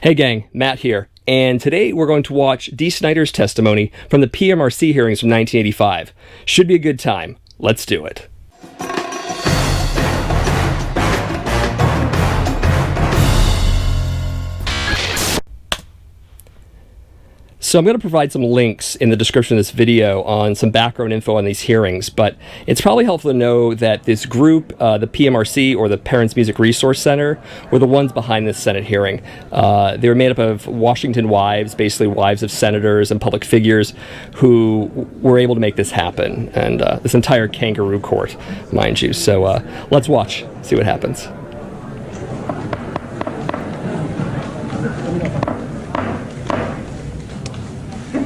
Hey gang, Matt here, and today we're going to watch Dee Snider's testimony from the PMRC hearings from 1985. Should be a good time. Let's do it. So I'm going to provide some links in the description of this video on some background info on these hearings, but it's probably helpful to know that this group, the PMRC, or the Parents Music Resource Center, were the ones behind this Senate hearing. They were made up of Washington wives, basically wives of senators and public figures, who were able to make this happen, and this entire kangaroo court, mind you. So let's watch, see what happens.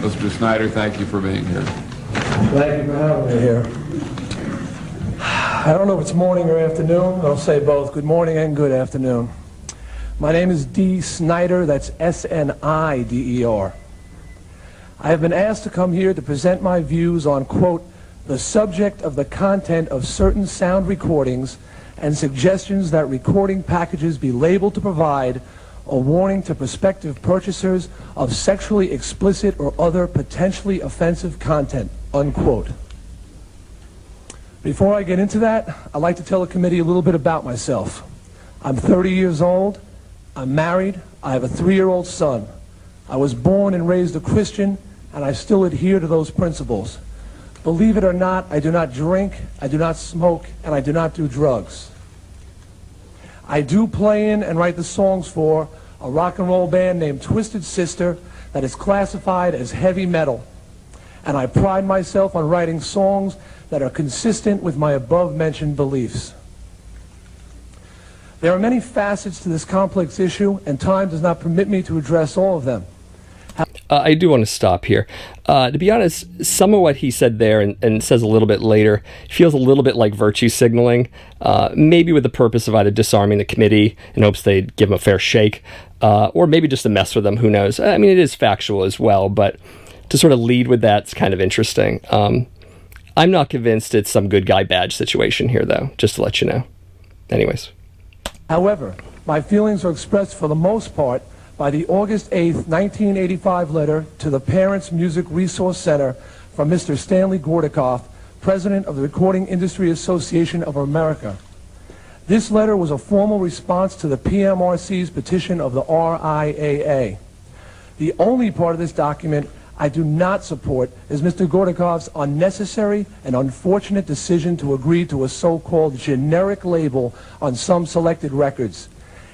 Mr. Snider, thank you for being here. Thank you for having me here. I don't know if it's morning or afternoon. I'll say both. Good morning and good afternoon. My name is Dee Snider. That's S-N-I-D-E-R. I have been asked to come here to present my views on, quote, the subject of the content of certain sound recordings and suggestions that recording packages be labeled to provide a warning to prospective purchasers of sexually explicit or other potentially offensive content, unquote. Before I get into that, I'd like to tell the committee a little bit about myself. I'm 30 years old, I'm married, I have a 3-year-old son. I was born and raised a Christian, and I still adhere to those principles. Believe it or not, I do not drink, I do not smoke, and I do not do drugs. I do play in and write the songs for a rock and roll band named Twisted Sister that is classified as heavy metal. And I pride myself on writing songs that are consistent with my above-mentioned beliefs. There are many facets to this complex issue, and time does not permit me to address all of them. I do want to stop here. To be honest, some of what he said there and says a little bit later feels a little bit like virtue signaling, maybe with the purpose of either disarming the committee in hopes they'd give him a fair shake, or maybe just to mess with them, who knows. I mean, it is factual as well, but to sort of lead with that's kind of interesting. I'm not convinced it's some good guy badge situation here, though, just to let you know. Anyways. However, my feelings are expressed for the most part by the August 8th, 1985 letter to the Parents Music Resource Center from Mr. Stanley Gordikoff, President of the Recording Industry Association of America. This letter was a formal response to the PMRC's petition of the RIAA. The only part of this document I do not support is Mr. Gordikoff's unnecessary and unfortunate decision to agree to a so-called generic label on some selected records.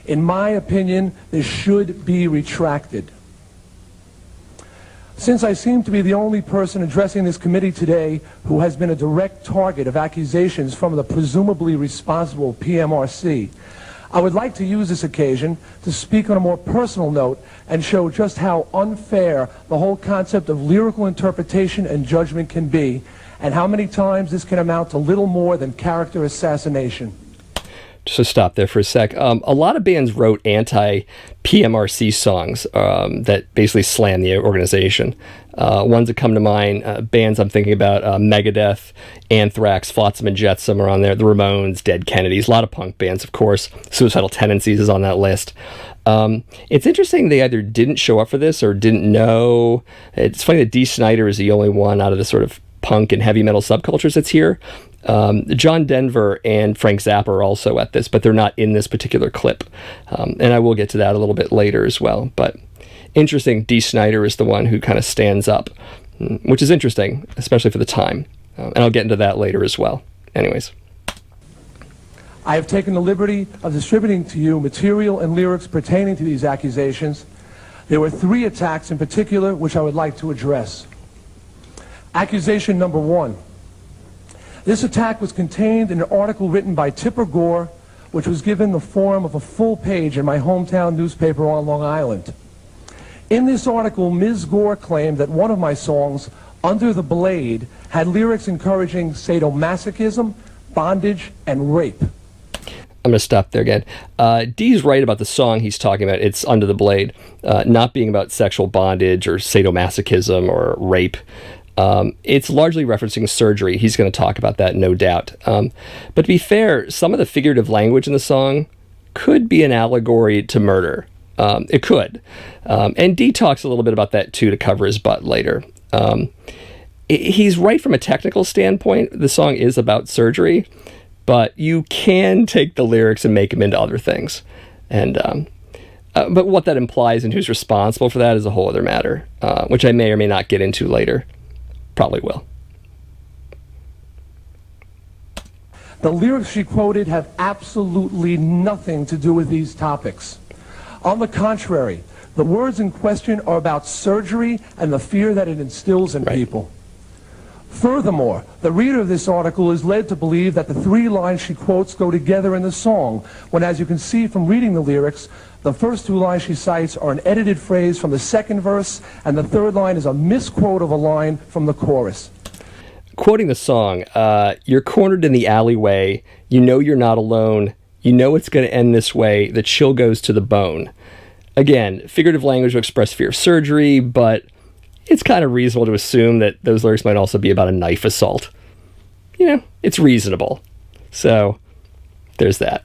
In my opinion, this should be retracted. Since I seem to be the only person addressing this committee today who has been a direct target of accusations from the presumably responsible PMRC, I would like to use this occasion to speak on a more personal note and show just how unfair the whole concept of lyrical interpretation and judgment can be, and how many times this can amount to little more than character assassination. So stop there for a sec. A lot of bands wrote anti-PMRC songs that basically slam the organization. Ones that come to mind, bands I'm thinking about, Megadeth, Anthrax, Flotsam and Jetsam are on there, the Ramones, Dead Kennedys, a lot of punk bands, of course. Suicidal Tendencies is on that list. It's interesting they either didn't show up for this or didn't know. It's funny that Dee Snider is the only one out of the sort of punk and heavy metal subcultures that's here. John Denver and Frank Zappa are also at this, but they're not in this particular clip. And I will get to that a little bit later as well. But interesting, Dee Snider is the one who kind of stands up, which is interesting, especially for the time. And I'll get into that later as well. Anyways. I have taken the liberty of distributing to you material and lyrics pertaining to these accusations. There were 3 attacks in particular which I would like to address. Accusation number 1. This attack was contained in an article written by Tipper Gore, which was given the form of a full page in my hometown newspaper on Long Island. In this article, Ms. Gore claimed that one of my songs, Under the Blade, had lyrics encouraging sadomasochism, bondage, and rape. I'm going to stop there again. Dee's right about the song he's talking about. It's Under the Blade, not being about sexual bondage or sadomasochism or rape. It's largely referencing surgery. He's going to talk about that, no doubt. But to be fair, some of the figurative language in the song could be an allegory to murder. It could. And Dee talks a little bit about that, too, to cover his butt later. He's right from a technical standpoint. The song is about surgery, but you can take the lyrics and make them into other things. And but what that implies and who's responsible for that is a whole other matter, which I may or may not get into later. Probably will. The lyrics she quoted have absolutely nothing to do with these topics. On the contrary, the words in question are about surgery and the fear that it instills in people. Furthermore, the reader of this article is led to believe that the three lines she quotes go together in the song, when, as you can see from reading the lyrics, the first two lines she cites are an edited phrase from the second verse, and the third line is a misquote of a line from the chorus. Quoting the song, you're cornered in the alleyway, you know you're not alone, you know it's going to end this way, the chill goes to the bone. Again, figurative language to express fear of surgery, but it's kind of reasonable to assume that those lyrics might also be about a knife assault. You know, it's reasonable. So, there's that.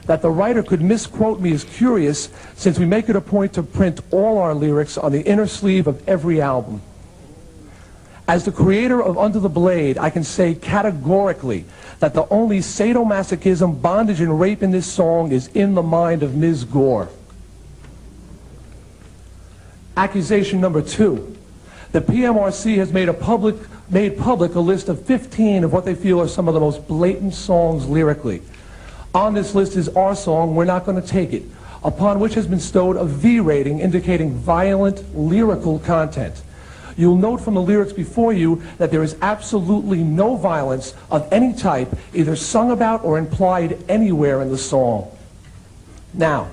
That the writer could misquote me is curious, since we make it a point to print all our lyrics on the inner sleeve of every album. As the creator of Under the Blade, I can say categorically that the only sadomasochism, bondage, and rape in this song is in the mind of Ms. Gore. Accusation number 2. The PMRC has made public a list of 15 of what they feel are some of the most blatant songs lyrically. On this list is our song, We're Not Gonna Take It, upon which has been bestowed a V rating indicating violent lyrical content. You'll note from the lyrics before you that there is absolutely no violence of any type either sung about or implied anywhere in the song. Now,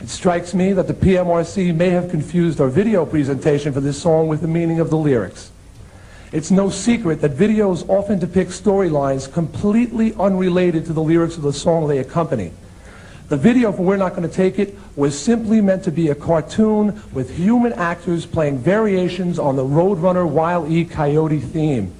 it strikes me that the PMRC may have confused our video presentation for this song with the meaning of the lyrics. It's no secret that videos often depict storylines completely unrelated to the lyrics of the song they accompany. The video for We're Not Gonna Take It was simply meant to be a cartoon with human actors playing variations on the Roadrunner Wile E. Coyote theme.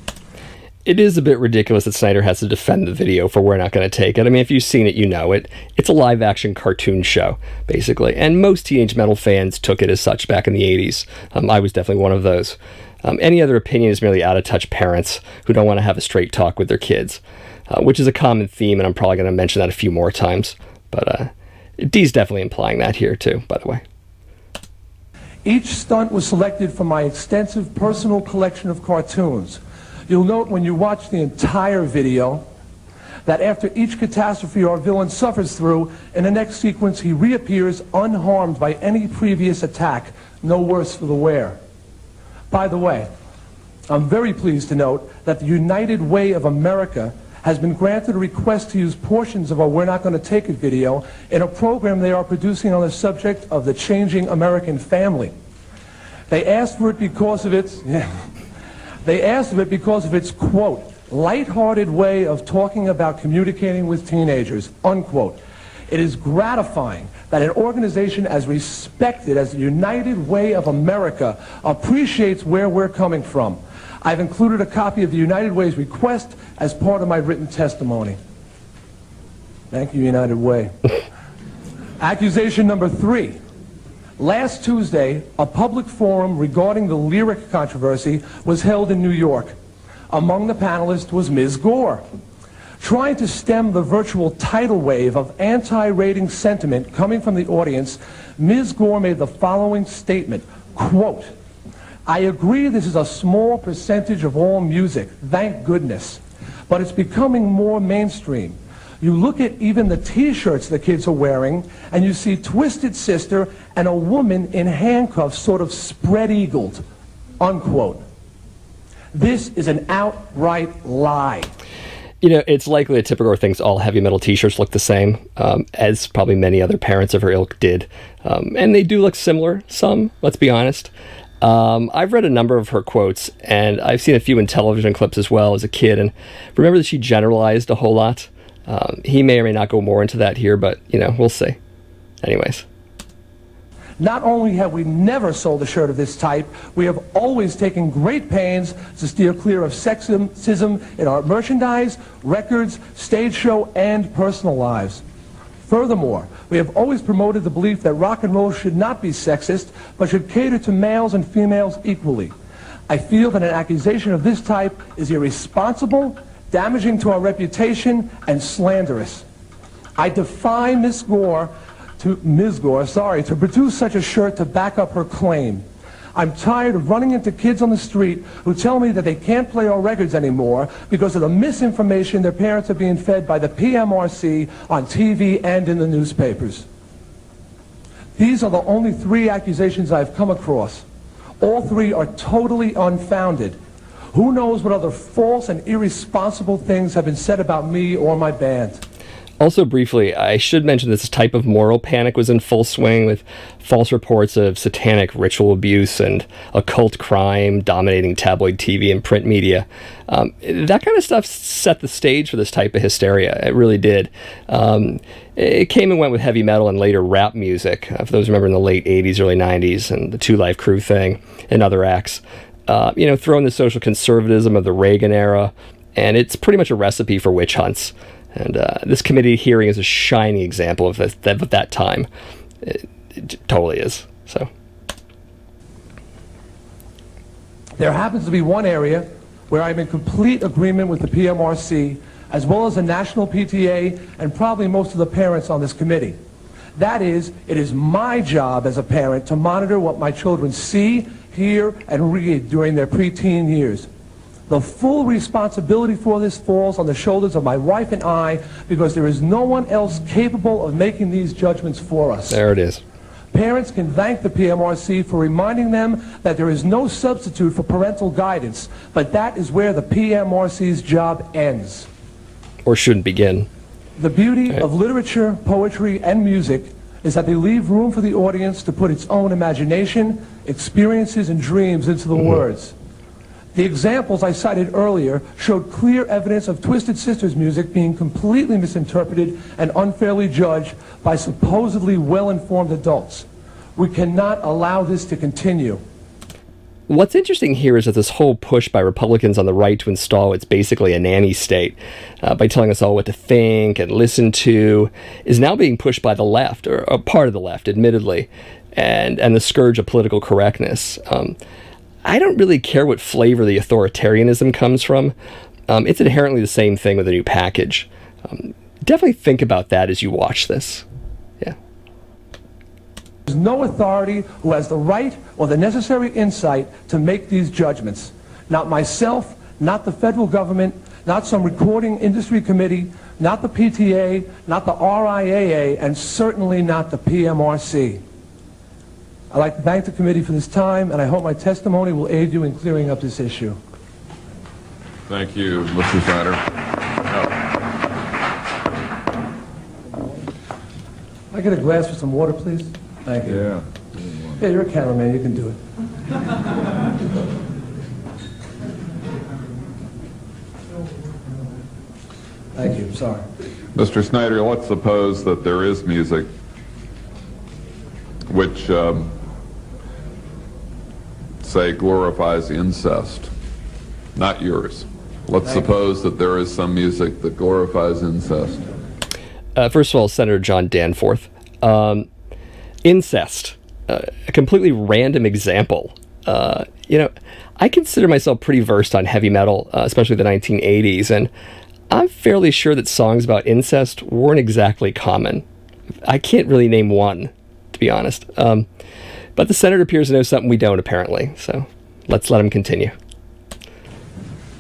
It is a bit ridiculous that Snider has to defend the video for We're Not Gonna Take It. I mean, if you've seen it, you know it. It's a live-action cartoon show, basically. And most teenage metal fans took it as such back in the 80s. I was definitely one of those. Any other opinion is merely out-of-touch parents who don't want to have a straight talk with their kids, which is a common theme, and I'm probably going to mention that a few more times. But Dee's definitely implying that here, too, by the way. Each stunt was selected from my extensive personal collection of cartoons. You'll note when you watch the entire video that after each catastrophe our villain suffers through, in the next sequence he reappears unharmed by any previous attack, no worse for the wear. By the way, I'm very pleased to note that the United Way of America has been granted a request to use portions of our We're Not Gonna Take It video in a program they are producing on the subject of the changing American family. They asked for it because of its, quote, lighthearted way of talking about communicating with teenagers, unquote. It is gratifying that an organization as respected as the United Way of America appreciates where we're coming from. I've included a copy of the United Way's request as part of my written testimony. Thank you, United Way. Accusation number 3. Last Tuesday, a public forum regarding the lyric controversy was held in New York. Among the panelists was Ms. Gore. Trying to stem the virtual tidal wave of anti-rating sentiment coming from the audience, Ms. Gore made the following statement, quote, I agree this is a small percentage of all music, thank goodness, but it's becoming more mainstream. You look at even the t-shirts the kids are wearing, and you see Twisted Sister and a woman in handcuffs sort of spread-eagled, unquote. This is an outright lie. You know, it's likely that Tipper Gore thinks all heavy metal t-shirts look the same, as probably many other parents of her ilk did. And they do look similar, some, let's be honest. I've read a number of her quotes, and I've seen a few in television clips as well as a kid, and remember that she generalized a whole lot. He may or may not go more into that here, but, you know, we'll see. Anyways. Not only have we never sold a shirt of this type, we have always taken great pains to steer clear of sexism in our merchandise, records, stage show, and personal lives. Furthermore, we have always promoted the belief that rock and roll should not be sexist, but should cater to males and females equally. I feel that an accusation of this type is irresponsible, damaging to our reputation, and slanderous. I defy Ms. Gore to produce such a shirt to back up her claim. I'm tired of running into kids on the street who tell me that they can't play our records anymore because of the misinformation their parents are being fed by the PMRC on TV and in the newspapers. These are the only 3 accusations I've come across. All 3 are totally unfounded. Who knows what other false and irresponsible things have been said about me or my band. Also, briefly, I should mention this type of moral panic was in full swing, with false reports of satanic ritual abuse and occult crime dominating tabloid TV and print media. That kind of stuff set the stage for this type of hysteria. It really did. It came and went with heavy metal and later rap music, for those who remember in the late 80s, early 90s, and the Two Live Crew thing and other acts. Throw in the social conservatism of the Reagan era, and it's pretty much a recipe for witch hunts. And this committee hearing is a shining example of that time. It totally is. So there happens to be one area where I'm in complete agreement with the PMRC, as well as the National PTA and probably most of the parents on this committee. That is, it is my job as a parent to monitor what my children see, hear, and read during their preteen years. The full responsibility for this falls on the shoulders of my wife and I, because there is no one else capable of making these judgments for us. There it is. Parents can thank the PMRC for reminding them that there is no substitute for parental guidance, but that is where the PMRC's job ends. Or shouldn't begin. The beauty of literature, poetry, and music is that they leave room for the audience to put its own imagination, experiences, and dreams into the words. The examples I cited earlier showed clear evidence of Twisted Sister's music being completely misinterpreted and unfairly judged by supposedly well-informed adults. We cannot allow this to continue. What's interesting here is that this whole push by Republicans on the right to install what's basically a nanny state, by telling us all what to think and listen to, is now being pushed by the left, or a part of the left, admittedly, and the scourge of political correctness. I don't really care what flavor the authoritarianism comes from. It's inherently the same thing with a new package. Definitely think about that as you watch this. Yeah. There's no authority who has the right or the necessary insight to make these judgments. Not myself, not the federal government, not some recording industry committee, not the PTA, not the RIAA, and certainly not the PMRC. I'd like to thank the committee for this time, and I hope my testimony will aid you in clearing up this issue. Thank you, Mr. Snider. I get a glass for some water, please? Thank you. Yeah. Yeah, you're a cameraman. You can do it. Thank you. Sorry. Mr. Snider, let's suppose that there is music which, say, glorifies incest. Not yours. Let's suppose that there is some music that glorifies incest. First of all, Senator John Danforth. Incest. A completely random example. I consider myself pretty versed on heavy metal, especially the 1980s, and I'm fairly sure that songs about incest weren't exactly common. I can't really name one, to be honest. But the senator appears to know something we don't, apparently, so let's let him continue.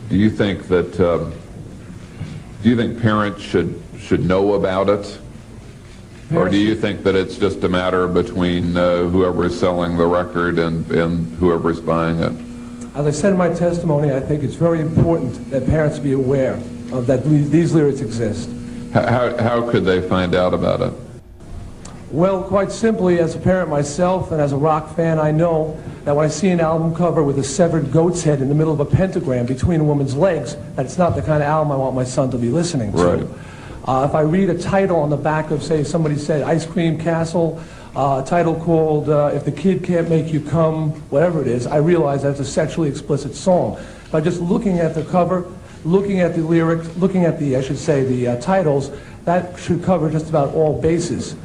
Do you think that, do you think parents should know about it? Or do you think that it's just a matter between whoever's selling the record and whoever's buying it? As I said in my testimony, I think it's very important that parents be aware of that these lyrics exist. How could they find out about it? Well, quite simply, as a parent myself and as a rock fan, I know that when I see an album cover with a severed goat's head in the middle of a pentagram between a woman's legs, that it's not the kind of album I want my son to be listening to. Right. If I read a title on the back of, say, somebody said Ice Cream Castle, a title called If the Kid Can't Make You Come, whatever it is, I realize that's a sexually explicit song. By just looking at the cover, looking at the lyrics, looking at the, I should say, the titles, that should cover just about all bases.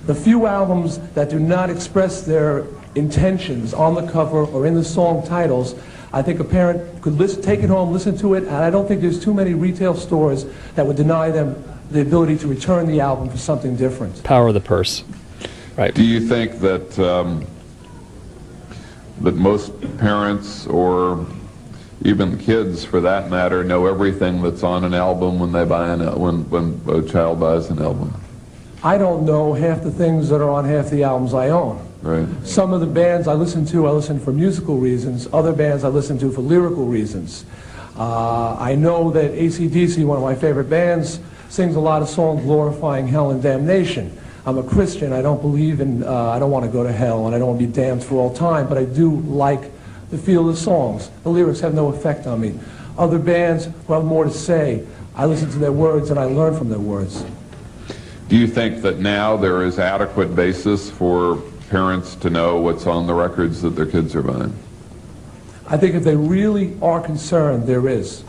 The few albums that do not express their intentions on the cover or in the song titles, I think a parent could take it home, listen to it, and I don't think there's too many retail stores that would deny them the ability to return the album for something different. Power of the purse. Right. Do you think that that most parents, or even kids for that matter, know everything that's on an album when they buy when a child buys an album? I don't know half the things that are on half the albums I own. Right. Some of the bands I listen for musical reasons. Other bands I listen to for lyrical reasons. I know that AC/DC, one of my favorite bands, sings a lot of songs glorifying hell and damnation. I'm a Christian. I don't believe in, I don't want to go to hell, and I don't want to be damned for all time, but I do like the feel of the songs. The lyrics have no effect on me. Other bands who have more to say, I listen to their words and I learn from their words. Do you think that now there is adequate basis for parents to know what's on the records that their kids are buying? I think if they really are concerned, there is.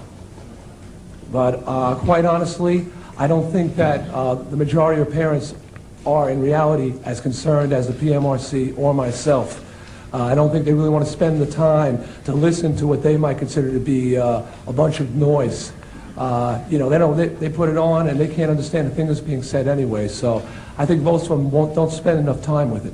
But quite honestly, I don't think that the majority of parents are in reality as concerned as the PMRC or myself. I don't think they really want to spend the time to listen to what they might consider to be a bunch of noise. You know, they put it on and they can't understand the thing that's being said anyway. So I think most of them don't spend enough time with it.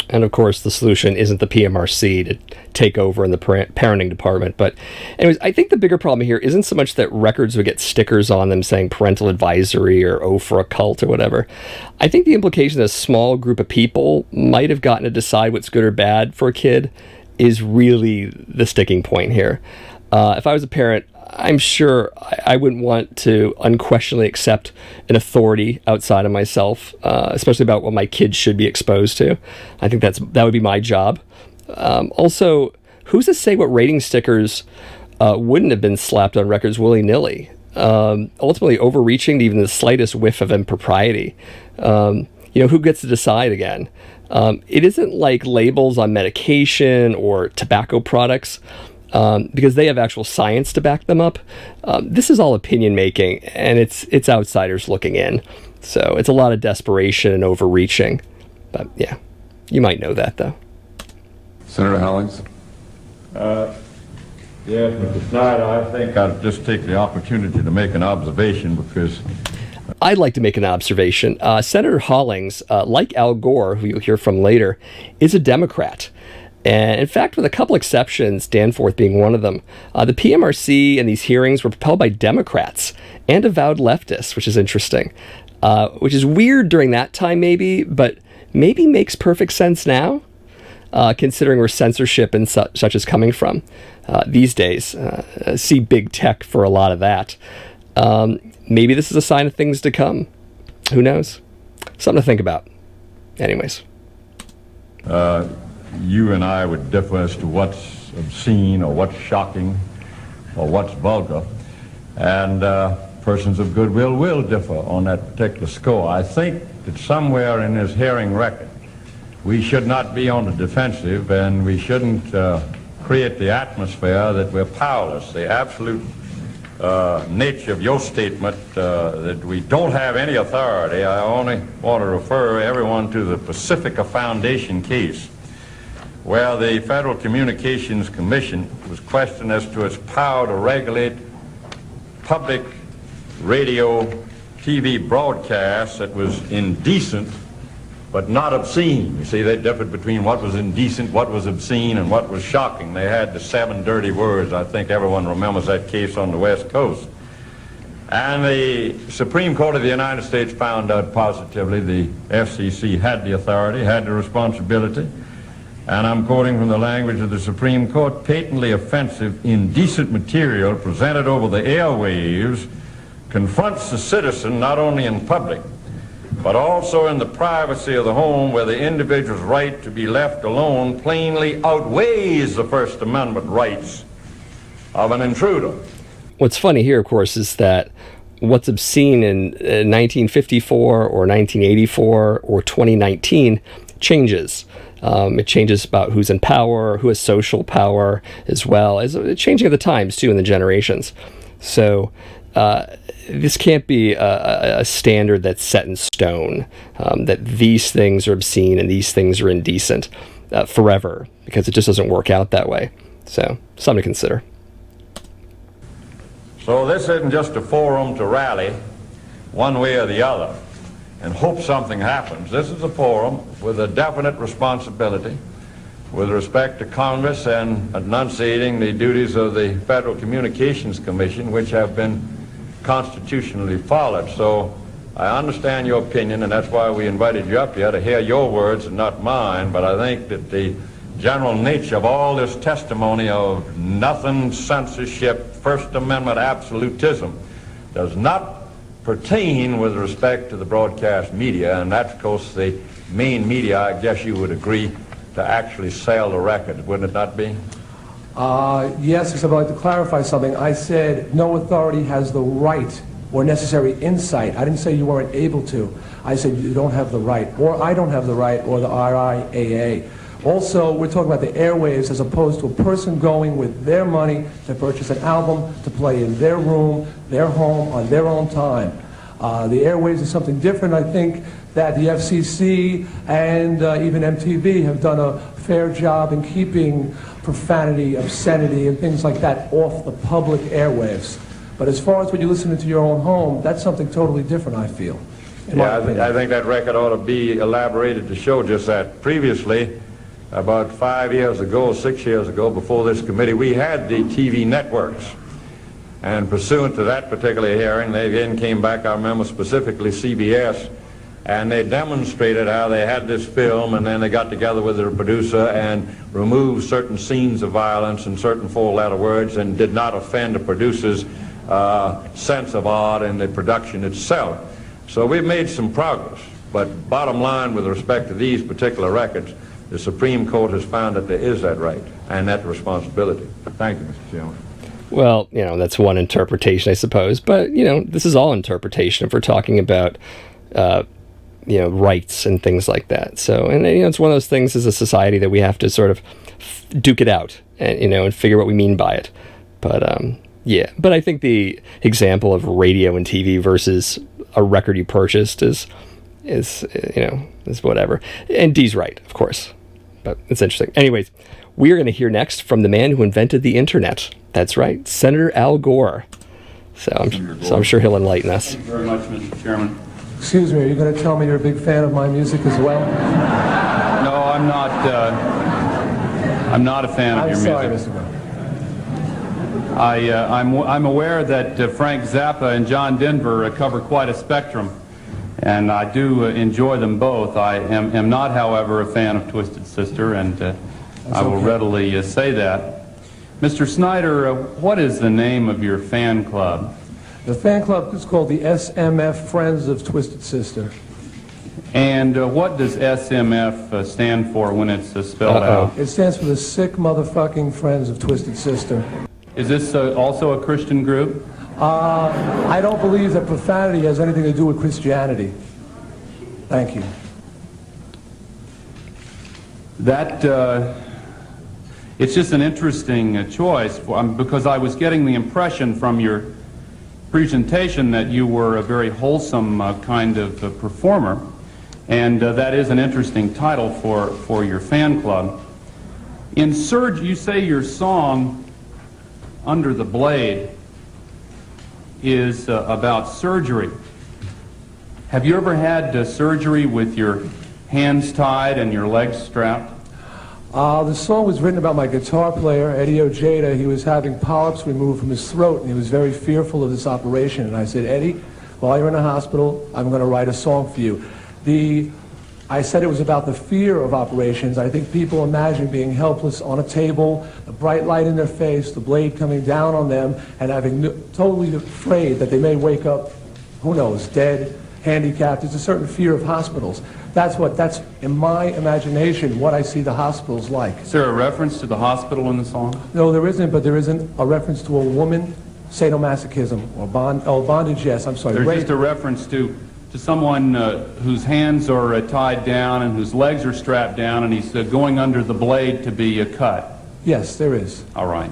And of course, the solution isn't the PMRC to take over in the parenting department. But anyways, I think the bigger problem here isn't so much that records would get stickers on them saying parental advisory or "oh for a cult" or whatever. I think the implication that a small group of people might have gotten to decide what's good or bad for a kid is really the sticking point here. If I was a parent, I'm sure I wouldn't want to unquestionably accept an authority outside of myself, especially about what my kids should be exposed to. I think that would be my job. Also, who's to say what rating stickers wouldn't have been slapped on records willy-nilly? Ultimately, overreaching to even the slightest whiff of impropriety. Who gets to decide again? It isn't like labels on medication or tobacco products. Because they have actual science to back them up. This is all opinion making, and it's outsiders looking in. So it's a lot of desperation and overreaching. But yeah, you might know that though. Senator Hollings? Yes, Mr. Snider, I think I'd just take the opportunity to make an observation because... I'd like to make an observation. Senator Hollings, like Al Gore, who you'll hear from later, is a Democrat. And in fact, with a couple exceptions, Danforth being one of them, the PMRC and these hearings were propelled by Democrats and avowed leftists, which is interesting. Which is weird during that time, maybe, but maybe makes perfect sense now, considering where censorship and such is coming from these days. See big tech for a lot of that. Maybe this is a sign of things to come. Who knows? Something to think about. Anyways. You and I would differ as to what's obscene or what's shocking or what's vulgar, and persons of goodwill will differ on that particular score. I think that somewhere in this hearing record we should not be on the defensive, and we shouldn't create the atmosphere that we're powerless. The absolute nature of your statement that we don't have any authority, I only want to refer everyone to the Pacifica Foundation case, where the Federal Communications Commission was questioned as to its power to regulate public radio, TV broadcasts that was indecent but not obscene. You see, they differed between what was indecent, what was obscene, and what was shocking. They had the 7 dirty words. I think everyone remembers that case on the West Coast. And the Supreme Court of the United States found out positively the FCC had the authority, had the responsibility, and I'm quoting from the language of the Supreme Court, patently offensive, indecent material presented over the airwaves confronts the citizen not only in public, but also in the privacy of the home, where the individual's right to be left alone plainly outweighs the First Amendment rights of an intruder. What's funny here, of course, is that what's obscene in 1954 or 1984 or 2019 changes. It changes about who's in power, who has social power, as well as changing of the times too, in the generations. So this can't be a standard that's set in stone, that these things are obscene and these things are indecent forever, because it just doesn't work out that way. So, something to consider. So this isn't just a forum to rally one way or the other and hope something happens. This is a forum with a definite responsibility with respect to Congress and enunciating the duties of the Federal Communications Commission, which have been constitutionally followed. So I understand your opinion, and that's why we invited you up here to hear your words and not mine, but I think that the general nature of all this testimony of nothing censorship, First Amendment absolutism does not pertain with respect to the broadcast media, and that's, of course, the main media, I guess you would agree, to actually sell the record, wouldn't it not be? Yes, except I'd like to clarify something. I said no authority has the right or necessary insight. I didn't say you weren't able to. I said you don't have the right, or I don't have the right, or the RIAA. Also, we're talking about the airwaves as opposed to a person going with their money to purchase an album, to play in their room, their home, on their own time. The airwaves is something different. I think that the FCC and even MTV have done a fair job in keeping profanity, obscenity, and things like that off the public airwaves. But as far as what you listen to your own home, that's something totally different, I feel. Yeah, I think that record ought to be elaborated to show just that. Previously, about 5 years ago, 6 years ago, before this committee, we had the TV networks. And pursuant to that particular hearing, they again came back, I remember specifically CBS, and they demonstrated how they had this film, and then they got together with their producer and removed certain scenes of violence and certain four-letter words and did not offend the producer's sense of art and the production itself. So we've made some progress, but bottom line with respect to these particular records, the Supreme Court has found that there is that right and that responsibility. Thank you, Mr. Chairman. Well, that's one interpretation, I suppose. But, this is all interpretation if we're talking about, rights and things like that. So, and, it's one of those things as a society that we have to sort of duke it out and, and figure what we mean by it. But, yeah. But I think the example of radio and TV versus a record you purchased is whatever. And Dee's right, of course. But it's interesting. Anyways, we are going to hear next from the man who invented the internet. That's right, Senator Al Gore. So I'm sure he'll enlighten us. Thank you very much, Mr. Chairman. Excuse me, are you going to tell me you're a big fan of my music as well? No, I'm not. I'm not a fan of your sorry, music. Mr. Gore. I'm aware that Frank Zappa and John Denver cover quite a spectrum, and I do enjoy them both. I am not, however, a fan of Twisted Sister, and I will readily say that. Mr. Snider, what is the name of your fan club? The fan club is called the SMF Friends of Twisted Sister. And what does SMF stand for when it's spelled out? It stands for the Sick Motherfucking Friends of Twisted Sister. Is this also a Christian group? I don't believe that profanity has anything to do with Christianity. Thank you. It's just an interesting choice because I was getting the impression from your presentation that you were a very wholesome kind of performer, and that is an interesting title for your fan club. In Surge, you say your song Under the Blade is about surgery. Have you ever had surgery with your hands tied and your legs strapped? The song was written about my guitar player, Eddie Ojeda. He was having polyps removed from his throat, and he was very fearful of this operation. And I said, Eddie, while you're in a hospital, I'm going to write a song for you. I said it was about the fear of operations. I think people imagine being helpless on a table, the bright light in their face, the blade coming down on them, and having totally afraid that they may wake up, who knows, dead, handicapped. There's a certain fear of hospitals. That's in my imagination what I see the hospitals like. Is there a reference to the hospital in the song? No, there isn't, but there isn't a reference to a woman, sadomasochism, or bondage, yes, I'm sorry. There's rape. just a reference to to someone whose hands are tied down and whose legs are strapped down, and he's going under the blade to be cut? Yes, there is. All right.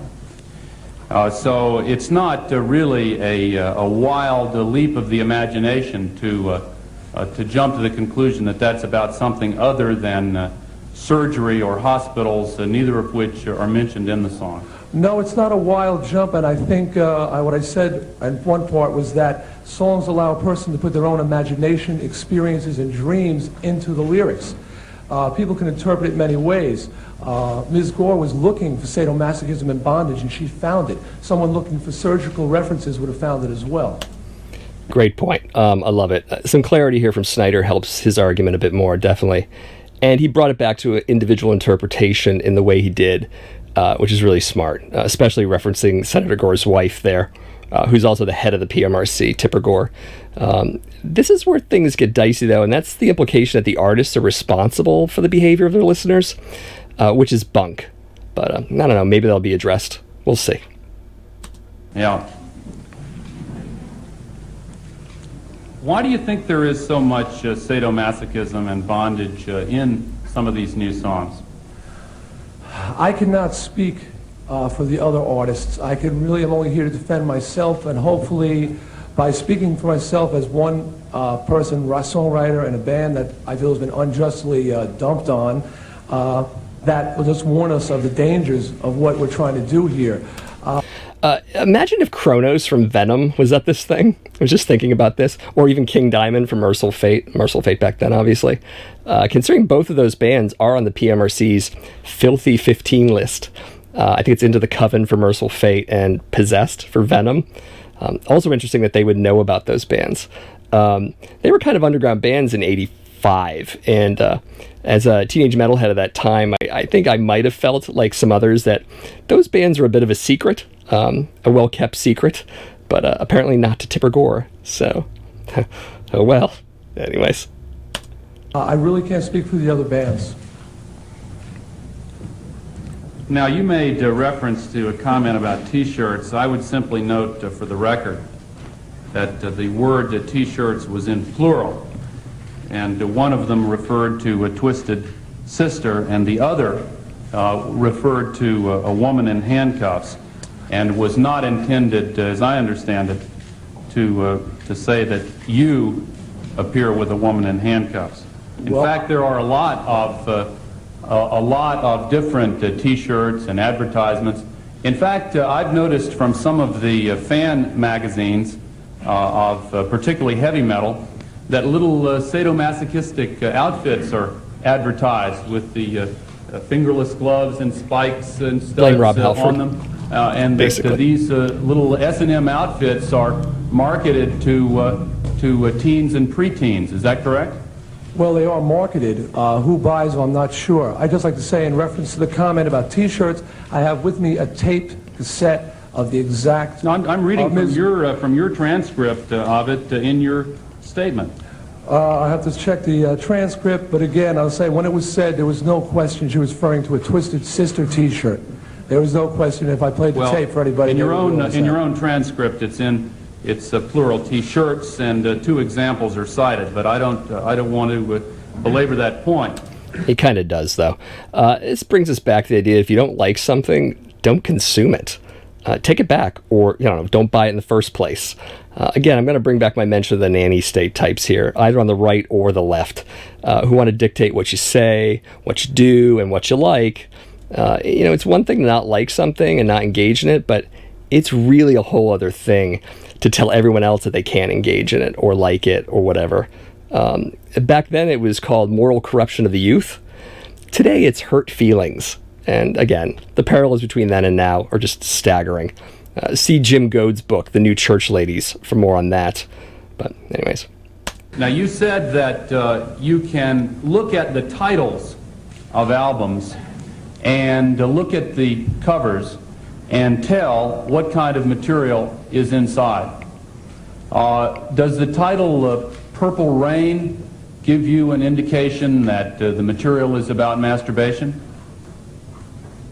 So it's not really a wild leap of the imagination to jump to the conclusion that that's about something other than surgery or hospitals, neither of which are mentioned in the song. No, it's not a wild jump, and I think what I said in one part was that songs allow a person to put their own imagination, experiences, and dreams into the lyrics. People can interpret it many ways. Ms. Gore was looking for sadomasochism and bondage, and she found it. Someone looking for surgical references would have found it as well. Great point. I love it. Some clarity here from Snider helps his argument a bit more, definitely. And he brought it back to an individual interpretation in the way he did, which is really smart, especially referencing Senator Gore's wife there, who's also the head of the PMRC, Tipper Gore. This is where things get dicey, though, and that's the implication that the artists are responsible for the behavior of their listeners, which is bunk. But I don't know, maybe that'll be addressed. We'll see. Yeah. Why do you think there is so much sadomasochism and bondage in some of these new songs? I cannot speak for the other artists. I can really am only here to defend myself, and hopefully by speaking for myself as one person, songwriter in a band that I feel has been unjustly dumped on, that will just warn us of the dangers of what we're trying to do here. Imagine if Kronos from Venom was at this thing. I was just thinking about this. Or even King Diamond from Merciful Fate back then, obviously. Considering both of those bands are on the PMRC's Filthy 15 list. I think it's Into the Coven for Merciful Fate and Possessed for Venom. Also interesting that they would know about those bands. They were kind of underground bands in '85, and as a teenage metalhead at that time, I think I might have felt like some others that those bands were a bit of a secret, a well-kept secret, but apparently not to Tipper Gore. So, oh well. Anyways. I really can't speak for the other bands. Now, you made reference to a comment about T-shirts. I would simply note for the record that the word T-shirts was in plural, and one of them referred to a Twisted Sister, and the other referred to a woman in handcuffs, and was not intended, as I understand it, to say that you appear with a woman in handcuffs. In fact, there are a lot of different T-shirts and advertisements. In fact, I've noticed from some of the fan magazines of particularly heavy metal that little sadomasochistic outfits are advertised with the fingerless gloves and spikes and studs on them. And that these little S&M outfits are marketed to teens and preteens. Is that correct? Well, they are marketed. Who buys them, I'm not sure. I'd just like to say, in reference to the comment about T-shirts, I have with me a taped cassette of the exact... No, I'm reading from your transcript of it in your statement. I have to check the transcript, but again, I'll say when it was said, there was no question she was referring to a Twisted Sister T-shirt. There was no question if I played the tape for anybody. In your own transcript, it's plural T-shirts, and two examples are cited. But I don't want to belabor that point. It kind of does, though. This brings us back to the idea: if you don't like something, don't consume it. Take it back, or don't buy it in the first place. Again, I'm going to bring back my mention of the nanny state types here, either on the right or the left, who want to dictate what you say, what you do, and what you like. It's one thing to not like something and not engage in it, but it's really a whole other thing to tell everyone else that they can't engage in it or like it or whatever. Back then, it was called moral corruption of the youth. Today, it's hurt feelings. And again, the parallels between then and now are just staggering. See Jim Goad's book, The New Church Ladies, for more on that. But anyways. Now, you said that you can look at the titles of albums and look at the covers and tell what kind of material is inside. Does the title Purple Rain give you an indication that the material is about masturbation?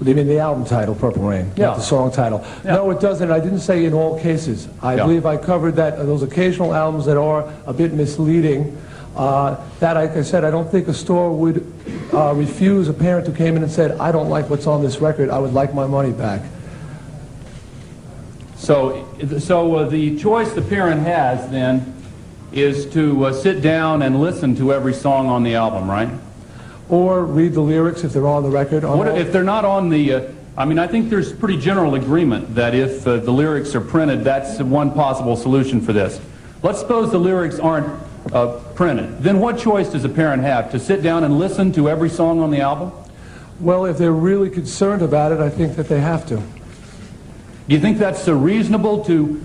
You mean the album title, Purple Rain, Yeah. not the song title? Yeah. No, it doesn't. I didn't say in all cases. I believe I covered that, those occasional albums that are a bit misleading. That, like I said, I don't think a store would refuse a parent who came in and said, I don't like what's on this record, I would like my money back. So the choice the parent has then is to sit down and listen to every song on the album, right? Or read the lyrics if they're on the record. What if they're not on the, I mean, I think there's pretty general agreement that if the lyrics are printed, that's one possible solution for this. Let's suppose the lyrics aren't printed. Then what choice does a parent have? To sit down and listen to every song on the album? Well, if they're really concerned about it, I think that they have to. Do you think that's reasonable to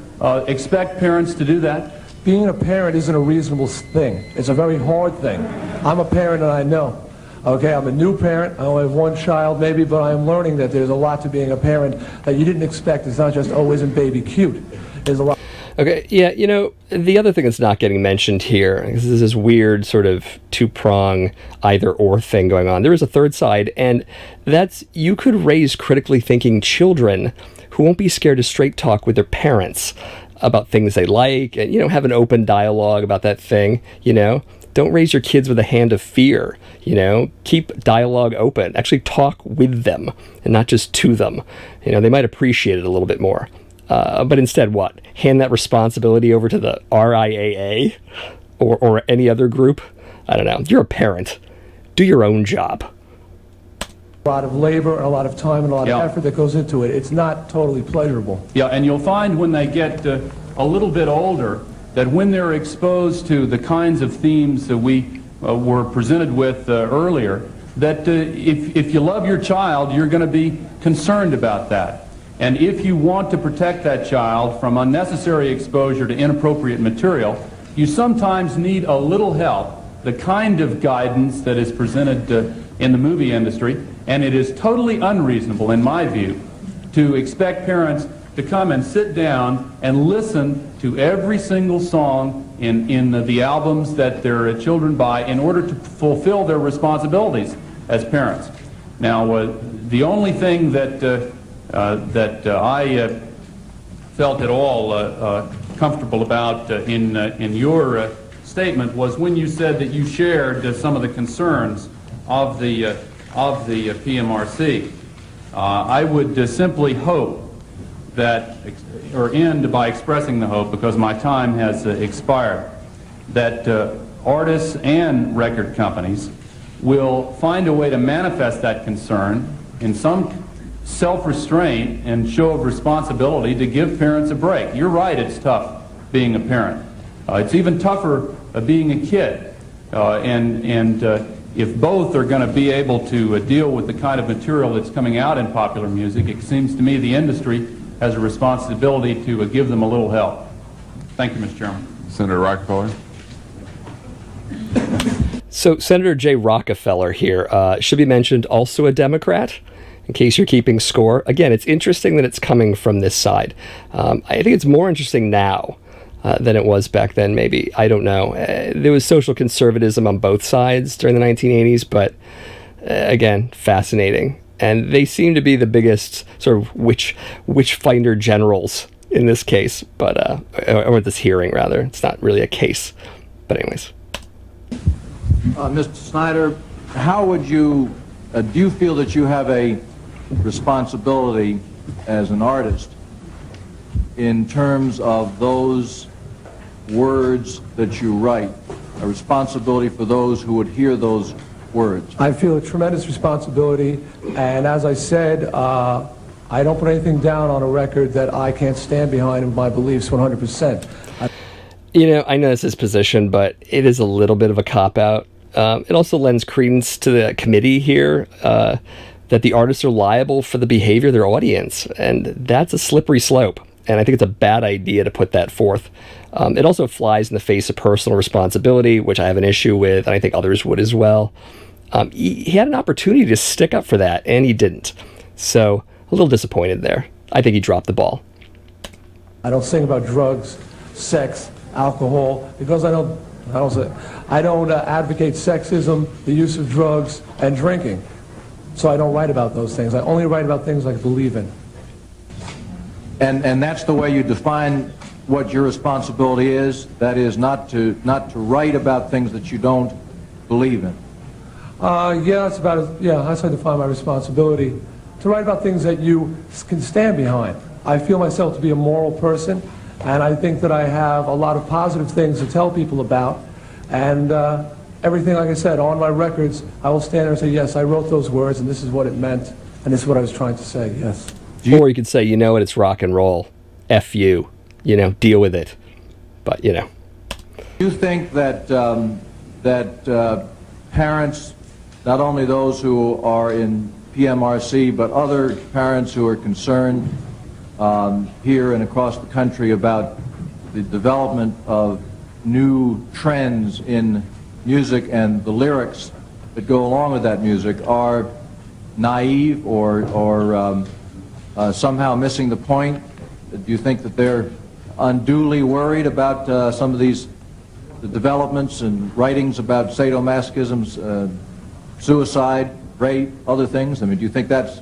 expect parents to do that? Being a parent isn't a reasonable thing. It's a very hard thing. I'm a parent and I know. Okay, I'm a new parent. I only have one child maybe, but I am learning that there's a lot to being a parent that you didn't expect. It's not just, oh, isn't baby cute? There's a lot. Okay, yeah, you know, the other thing that's not getting mentioned here is this weird sort of two-prong either-or thing going on. There is a third side, and that's you could raise critically thinking children who won't be scared to straight talk with their parents about things they like and, you know, have an open dialogue about that thing, you know. Don't raise your kids with a hand of fear, you know. Keep dialogue open. Actually talk with them and not just to them. You know, they might appreciate it a little bit more. But instead, what? Hand that responsibility over to the RIAA or any other group? I don't know. You're a parent. Do your own job. A lot of labor, and a lot of time, and a lot of effort that goes into it. It's not totally pleasurable. Yeah, and you'll find when they get a little bit older that when they're exposed to the kinds of themes that we were presented with earlier, that if you love your child, you're going to be concerned about that. And if you want to protect that child from unnecessary exposure to inappropriate material, you sometimes need a little help, the kind of guidance that is presented in the movie industry, and it is totally unreasonable, in my view, to expect parents to come and sit down and listen to every single song in the albums that their children buy in order to fulfill their responsibilities as parents. Now, the only thing that I felt at all comfortable about in your statement was when you said that you shared some of the concerns of the PMRC. I would simply hope that, or end by expressing the hope, because my time has expired, that artists and record companies will find a way to manifest that concern in some self-restraint and show of responsibility to give parents a break. You're right, it's tough being a parent. It's even tougher being a kid. If both are going to be able to deal with the kind of material that's coming out in popular music, it seems to me the industry has a responsibility to give them a little help. Thank you, Mr. Chairman. Senator Rockefeller. So Senator Jay Rockefeller here should be mentioned, also a Democrat, in case you're keeping score. Again, it's interesting that it's coming from this side. I think it's more interesting now than it was back then, maybe. I don't know. There was social conservatism on both sides during the 1980s, but again, fascinating. And they seem to be the biggest sort of witch finder generals in this case, but or this hearing rather. It's not really a case, but anyways. Mr. Snider, how would you do you feel that you have a responsibility as an artist in terms of those words that you write, a responsibility for those who would hear those words? I feel a tremendous responsibility, and as I said, I don't put anything down on a record that I can't stand behind with my beliefs 100%. You know, I know this is his position, but it is a little bit of a cop-out. It also lends credence to the committee here that the artists are liable for the behavior of their audience, and that's a slippery slope, and I think it's a bad idea to put that forth. It also flies in the face of personal responsibility, which I have an issue with, and I think others would as well. He had an opportunity to stick up for that, and he didn't. So, a little disappointed there. I think he dropped the ball. I don't sing about drugs, sex, alcohol, because I don't advocate sexism, the use of drugs, and drinking. so I don't write about those things. I only write about things I believe in. And that's the way you define what your responsibility is? That is, not to write about things that you don't believe in? Yeah, that's how I define my responsibility. To write about things that you can stand behind. I feel myself to be a moral person, and I think that I have a lot of positive things to tell people about. And everything, like I said, on my records, I will stand there and say, yes, I wrote those words, and this is what it meant, and this is what I was trying to say, yes. Or you could say, you know what, it's rock and roll. F you. You know, deal with it. But, you know. Do you think that, parents, not only those who are in PMRC, but other parents who are concerned here and across the country about the development of new trends in music and the lyrics that go along with that music are naive or somehow missing the point? Do you think that they're unduly worried about some of the developments and writings about sadomasochism, suicide, rape, other things? I mean, do you think that's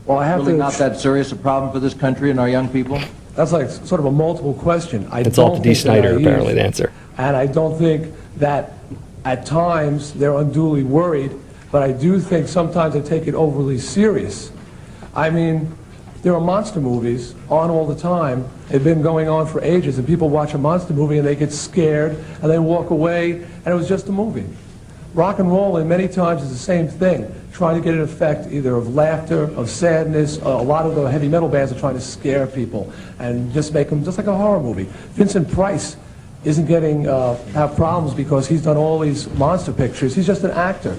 really not that serious a problem for this country and our young people? That's like sort of a multiple question. It's all to Dee Snider, apparently, the answer. And I don't think that at times they're unduly worried, but I do think sometimes they take it overly serious. I mean, there are monster movies on all the time. They've been going on for ages, and people watch a monster movie and they get scared and they walk away, and it was just a movie. Rock and roll, many times, is the same thing, trying to get an effect either of laughter, of sadness. A lot of the heavy metal bands are trying to scare people and just make them just like a horror movie. Vincent Price isn't getting have problems because he's done all these monster pictures. He's just an actor.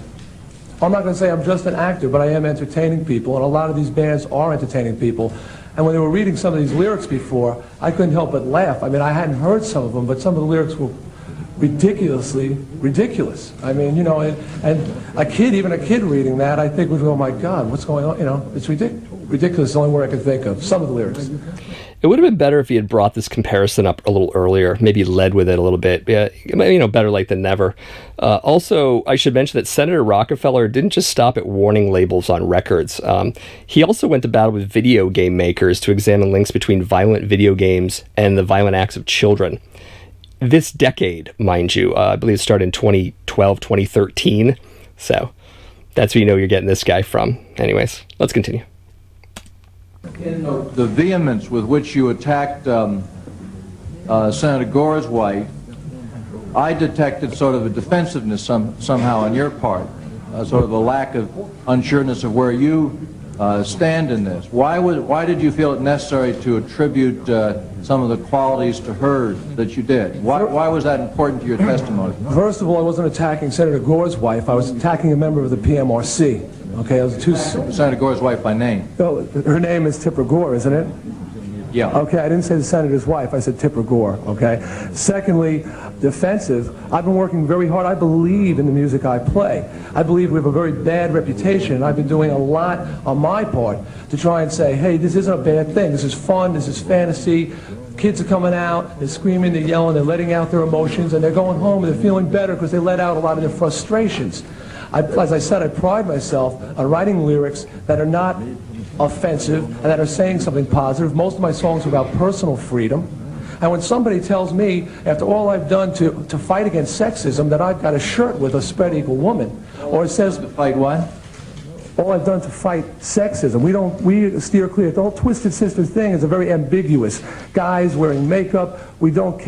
I'm not going to say I'm just an actor, but I am entertaining people, and a lot of these bands are entertaining people. And when they were reading some of these lyrics before, I couldn't help but laugh. I mean, I hadn't heard some of them, but some of the lyrics were ridiculously ridiculous. I mean, you know, and a kid, even a kid reading that, I think would go, oh my God, what's going on? You know, it's ridiculous. Ridiculous is the only word I could think of. Some of the lyrics. It would have been better if he had brought this comparison up a little earlier, maybe led with it a little bit. Yeah, you know, better late than never. Also, I should mention that Senator Rockefeller didn't just stop at warning labels on records. He also went to battle with video game makers to examine links between violent video games and the violent acts of children. This decade, mind you, I believe it started in 2012, 2013. So that's where you know you're getting this guy from. Anyways, let's continue. In the vehemence with which you attacked Senator Gore's wife, I detected sort of a defensiveness somehow on your part, sort of a lack of unsureness of where you stand in this. Why did you feel it necessary to attribute some of the qualities to her that you did? Why was that important to your testimony? First of all, I wasn't attacking Senator Gore's wife. I was attacking a member of the PMRC. Okay, those two. Senator Gore's wife by name. Oh, her name is Tipper Gore, isn't it? Yeah. Okay, I didn't say the senator's wife. I said Tipper Gore. Okay. Secondly, defensive. I've been working very hard. I believe in the music I play. I believe we have a very bad reputation, and I've been doing a lot on my part to try and say, hey, this isn't a bad thing. This is fun. This is fantasy. Kids are coming out. They're screaming. They're yelling. They're letting out their emotions, and they're going home and they're feeling better because they let out a lot of their frustrations. As I said, I pride myself on writing lyrics that are not offensive and that are saying something positive. Most of my songs are about personal freedom. And when somebody tells me, after all I've done to fight against sexism, that I've got a shirt with a spread eagle woman, or it says... To fight what? All I've done to fight sexism. We steer clear. The whole Twisted Sister thing is a very ambiguous. Guys wearing makeup. We don't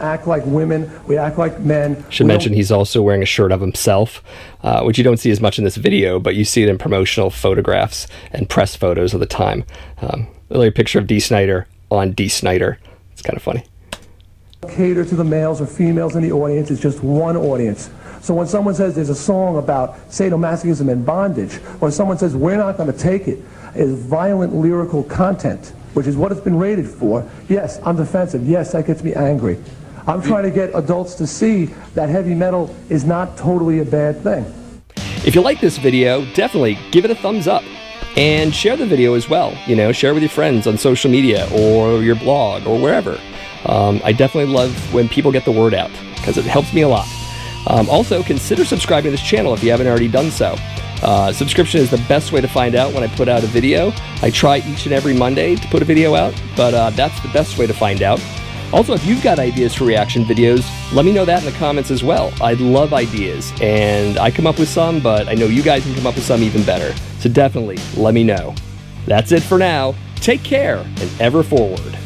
act like women. We act like men. Should mention he's also wearing a shirt of himself, which you don't see as much in this video, but you see it in promotional photographs and press photos of the time. Literally a picture of Dee Snider on Dee Snider. It's kind of funny. Cater to the males or females in the audience. It's just one audience. So when someone says there's a song about sadomasochism and bondage, or someone says we're not going to take it, is violent lyrical content, which is what it's been rated for, yes, I'm defensive. Yes, that gets me angry. I'm trying to get adults to see that heavy metal is not totally a bad thing. If you like this video, definitely give it a thumbs up. And share the video as well. You know, share with your friends on social media or your blog or wherever. I definitely love when people get the word out because it helps me a lot. Also, consider subscribing to this channel if you haven't already done so. Subscription is the best way to find out when I put out a video. I try each and every Monday to put a video out, but that's the best way to find out. Also, if you've got ideas for reaction videos, let me know that in the comments as well. I'd love ideas, and I come up with some, but I know you guys can come up with some even better. So definitely let me know. That's it for now. Take care and ever forward.